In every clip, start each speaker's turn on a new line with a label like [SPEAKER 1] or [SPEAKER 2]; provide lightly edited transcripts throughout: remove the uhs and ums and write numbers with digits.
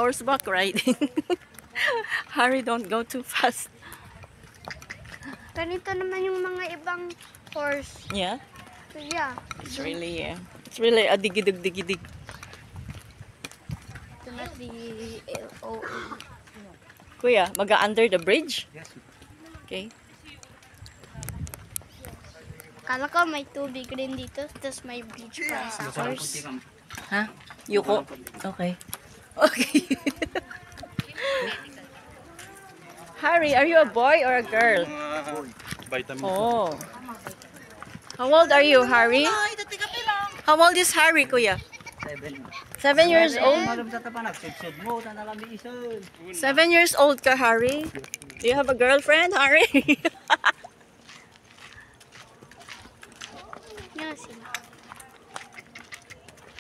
[SPEAKER 1] horseback riding. Harry, don't go too fast.
[SPEAKER 2] Ganito naman yung mga ibang horse.
[SPEAKER 1] Yeah?
[SPEAKER 2] So, yeah.
[SPEAKER 1] It's really a digidig.
[SPEAKER 2] Ito na si LOE.
[SPEAKER 1] Kuya, maga-under the bridge?
[SPEAKER 3] Yes.
[SPEAKER 1] Okay.
[SPEAKER 2] Kala ko may tubig rin dito, tapos may bridge pa sa horse.
[SPEAKER 1] Ha? Yuko? Okay. Okay. Harry, are you a boy or a girl?
[SPEAKER 3] Vitamin.
[SPEAKER 1] Oh. How old are you, Harry? How old is Harry, kuya? 7 years old? 7 years old ka, Harry? Do you have a girlfriend, Harry?
[SPEAKER 2] Yan sila.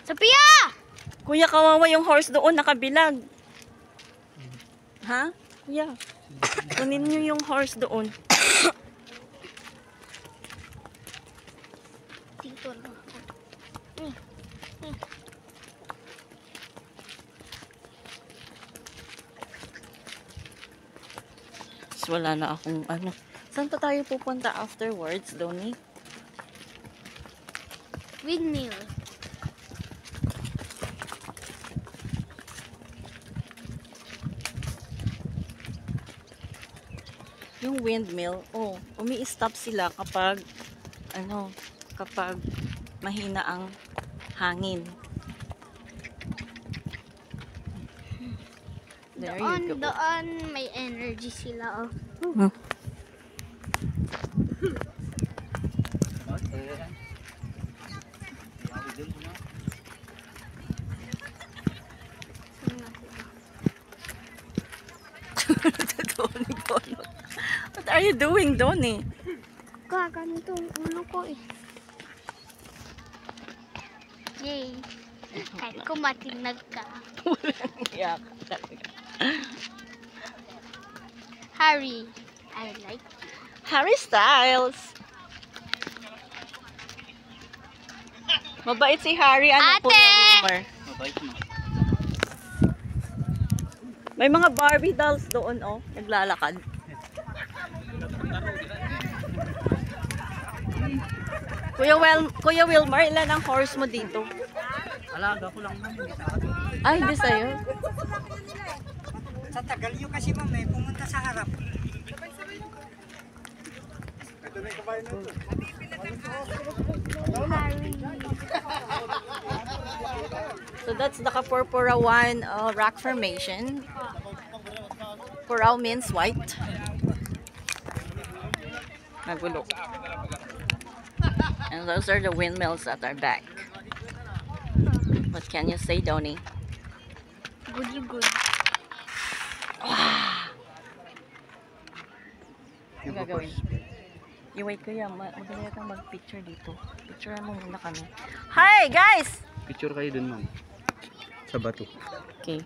[SPEAKER 2] Sophia!
[SPEAKER 1] Kuya, kawawa yung horse doon, nakabilag. Ha? Kuya, kunin niyo yung horse doon.
[SPEAKER 2] Dito lang.
[SPEAKER 1] Wala na akong ano. Saan pa tayo pupunta afterwards, Donnie?
[SPEAKER 2] Windmill.
[SPEAKER 1] Yung windmill, umi-stop sila kapag kapag mahina ang hangin. There you go.
[SPEAKER 2] Doon may energy sila. Oh.
[SPEAKER 1] What are you doing, Donnie?
[SPEAKER 2] Ganito ang ulo ko eh. Yay. Kahit kumatinag ka.
[SPEAKER 1] Iyak talaga.
[SPEAKER 2] Harry, I like you.
[SPEAKER 1] Harry Styles. Mabait si Harry. Ano po
[SPEAKER 2] Ate!
[SPEAKER 1] yung rumor? May mga Barbie dolls doon, naglalakad. Kuya Wilmar, ilan ang horse mo dito?
[SPEAKER 3] Alaga ko lang naman.
[SPEAKER 1] Ay, hindi sa'yo.
[SPEAKER 3] Sa tagal nyo kasi ma'am, pumunta sa harap. Ito na yung kabayan na ito.
[SPEAKER 2] Harry.
[SPEAKER 1] So that's the Kapurpurawan rock formation. Purao means white. Nagulo. And those are the windmills at our back. What can you say, Donnie?
[SPEAKER 2] Good you good.
[SPEAKER 1] Ano gagawin? I-wait ko yan. Magaling kang mag-picture dito. Picture mo muna kami. Hi, guys!
[SPEAKER 3] Picture kayo dun ma'am. Sa bato.
[SPEAKER 1] Okay.